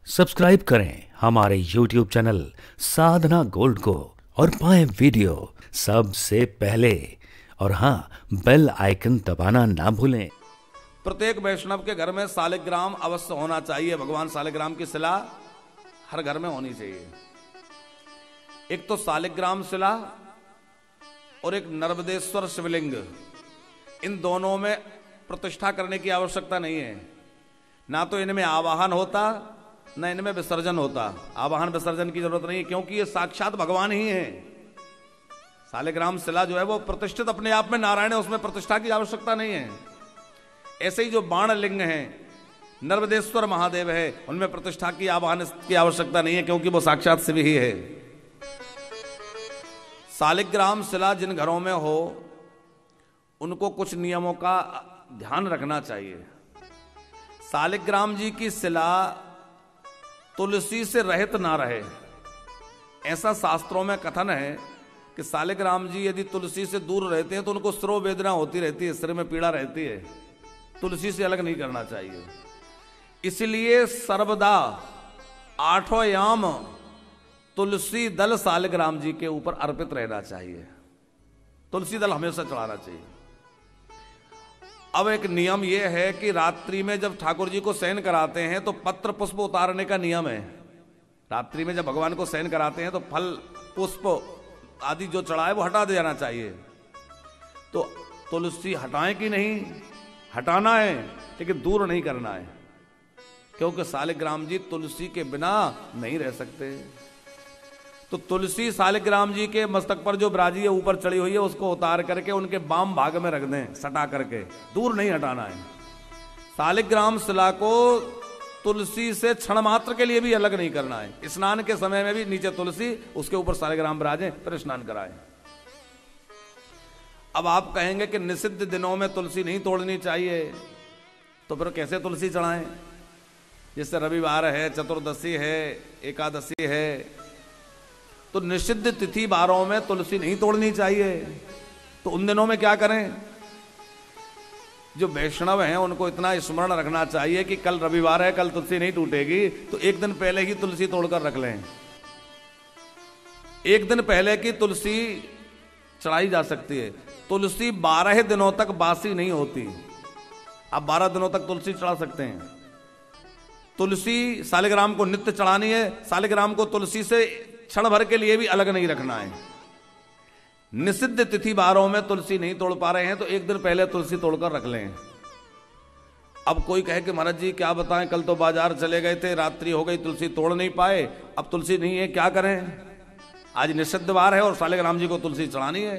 Subscribe करें हमारे YouTube channel साधना gold को और पाएं वीडियो सबसे पहले। और हाँ, बेल आइकन दबाना ना भूलें। प्रत्येक वैष्णव के घर में सालिग्राम अवश्य होना चाहिए। भगवान सालिग्राम की शिला हर घर में होनी चाहिए। एक तो सालिग्राम शिला और एक नर्मदेश्वर शिवलिंग, इन दोनों में प्रतिष्ठा करने की आवश्यकता नहीं है। ना तो इनमें आवाहन होता न इनमें विसर्जन होता। आवाहन विसर्जन की जरूरत नहीं है, क्योंकि ये साक्षात भगवान ही है। सालिग्राम शिला जो है वो प्रतिष्ठित अपने आप में नारायण है, उसमें प्रतिष्ठा की आवश्यकता नहीं है। ऐसे ही जो बाण लिंग है, नर्मदेश्वर महादेव है, उनमें प्रतिष्ठा की आवाहन की आवश्यकता नहीं है, क्योंकि वो साक्षात शिव ही है। सालिग्राम शिला जिन घरों में हो उनको कुछ नियमों का ध्यान रखना चाहिए। सालिग्राम जी की शिला तुलसी से रहित ना रहे, ऐसा शास्त्रों में कथन है कि सालिग्राम जी यदि तुलसी से दूर रहते हैं तो उनको सिरो वेदना होती रहती है, सिर में पीड़ा रहती है। तुलसी से अलग नहीं करना चाहिए। इसलिए सर्वदा 8 याम तुलसी दल सालिग्राम जी के ऊपर अर्पित रहना चाहिए। तुलसी दल हमेशा चढ़ाना चाहिए। अब एक नियम यह है कि रात्रि में जब ठाकुर जी को शयन कराते हैं तो पत्र पुष्प उतारने का नियम है। रात्रि में जब भगवान को शयन कराते हैं तो फल पुष्प आदि जो चढ़ाए वो हटा देना चाहिए। तो तुलसी हटाएं कि नहीं, हटाना है, लेकिन दूर नहीं करना है, क्योंकि सालिग्राम जी तुलसी के बिना नहीं रह सकते। तो तुलसी सालिग्राम जी के मस्तक पर जो बिराजी है, ऊपर चढ़ी हुई है, उसको उतार करके उनके बाम भाग में रख दें, सटा करके, दूर नहीं हटाना है। सालिग्राम शिला को तुलसी से क्षण मात्र के लिए भी अलग नहीं करना है। स्नान के समय में भी नीचे तुलसी, उसके ऊपर सालिग्राम बिराजें, फिर स्नान कराएं। अब आप कहेंगे कि निषिद्ध दिनों में तुलसी नहीं तोड़नी चाहिए, तो फिर कैसे तुलसी चढ़ाएं? जैसे रविवार है, चतुर्दशी है, एकादशी है, तो निषिद्ध तिथि वारों में तुलसी नहीं तोड़नी चाहिए। तो उन दिनों में क्या करें? जो वैष्णव हैं उनको इतना स्मरण रखना चाहिए कि कल रविवार है, कल तुलसी नहीं टूटेगी, तो एक दिन पहले ही तुलसी तोड़कर रख लें। एक दिन पहले की तुलसी चढ़ाई जा सकती है। तुलसी 12 दिनों तक बासी नहीं होती। आप 12 दिनों तक तुलसी चढ़ा सकते हैं। तुलसी सालिग्राम को नित्य चढ़ानी है। सालिग्राम को तुलसी से क्षण भर के लिए भी अलग नहीं रखना है। निषिद्ध तिथि वारों में तुलसी नहीं तोड़ पा रहे हैं तो एक दिन पहले तुलसी तोड़कर रख लें। अब कोई कहे कि महाराज जी क्या बताएं, कल तो बाजार चले गए थे, रात्रि हो गई, तुलसी तोड़ नहीं पाए, अब तुलसी नहीं है, क्या करें? आज निषिद्ध वार है और सालिग्राम जी को तुलसी चढ़ानी है।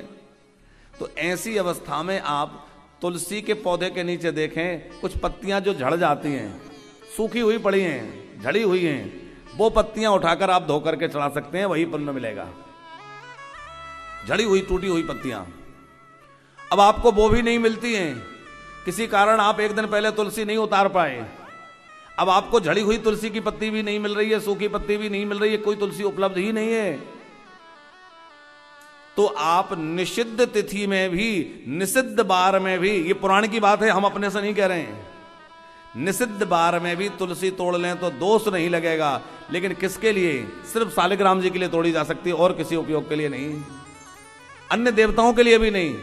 तो ऐसी अवस्था में आप तुलसी के पौधे के नीचे देखें, कुछ पत्तियां जो झड़ जाती हैं, सूखी हुई पड़ी हैं, झड़ी हुई हैं, वो पत्तियां उठाकर आप धो करके चढ़ा सकते हैं, वही पुण्य मिलेगा। झड़ी हुई टूटी हुई पत्तियां। अब आपको वो भी नहीं मिलती हैं, किसी कारण आप एक दिन पहले तुलसी नहीं उतार पाए, अब आपको झड़ी हुई तुलसी की पत्ती भी नहीं मिल रही है, सूखी पत्ती भी नहीं मिल रही है, कोई तुलसी उपलब्ध ही नहीं है, तो आप निषिद्ध तिथि में भी, निषिद्ध वार में भी, ये पुराण की बात है, हम अपने से नहीं कह रहे हैं, निषिद्ध वार में भी तुलसी तोड़ लें तो दोष नहीं लगेगा। लेकिन किसके लिए? सिर्फ सालिग्राम जी के लिए तोड़ी जा सकती है, और किसी उपयोग के लिए नहीं, अन्य देवताओं के लिए भी नहीं।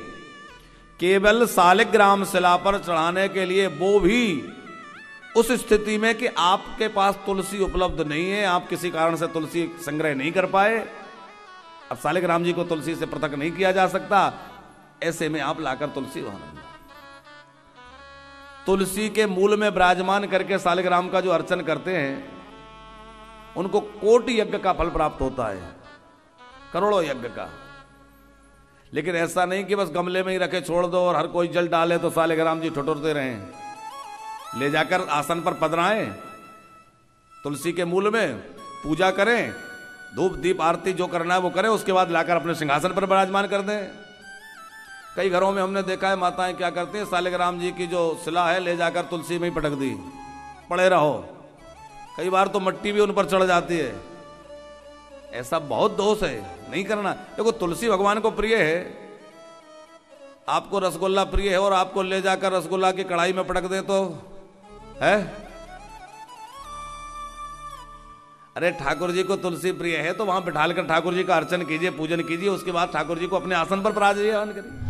केवल सालिग्राम शिला पर चढ़ाने के लिए, वो भी उस स्थिति में कि आपके पास तुलसी उपलब्ध नहीं है, आप किसी कारण से तुलसी संग्रह नहीं कर पाए। अब सालिग्राम जी को तुलसी से पृथक नहीं किया जा सकता, ऐसे में आप लाकर तुलसी वहां, तुलसी के मूल में विराजमान करके सालिग्राम का जो अर्चन करते हैं उनको कोटि यज्ञ का फल प्राप्त होता है, करोड़ों यज्ञ का। लेकिन ऐसा नहीं कि बस गमले में ही रखे छोड़ दो और हर कोई जल डाले तो सालिग्राम जी ठुठुरते रहें। ले जाकर आसन पर पधराएं, तुलसी के मूल में पूजा करें, धूप दीप आरती जो करना है वो करें, उसके बाद लाकर अपने सिंहासन पर विराजमान कर दें। कई घरों में हमने देखा है माताएं क्या करती हैं, सालिग्राम जी की जो शिला है ले जाकर तुलसी में ही पटक दी, पड़े रहो। कई बार तो मिट्टी भी उन पर चढ़ जाती है। ऐसा बहुत दोष है, नहीं करना। देखो तुलसी भगवान को प्रिय है, आपको रसगुल्ला प्रिय है और आपको ले जाकर रसगुल्ला की कढ़ाई में पटक दें तो है, अरे ठाकुर जी को तुलसी प्रिय है तो वहां बिठाल कर ठाकुर जी का अर्चन कीजिए, पूजन कीजिए, उसके बाद ठाकुर जी को अपने आसन पर विराजमान करिए।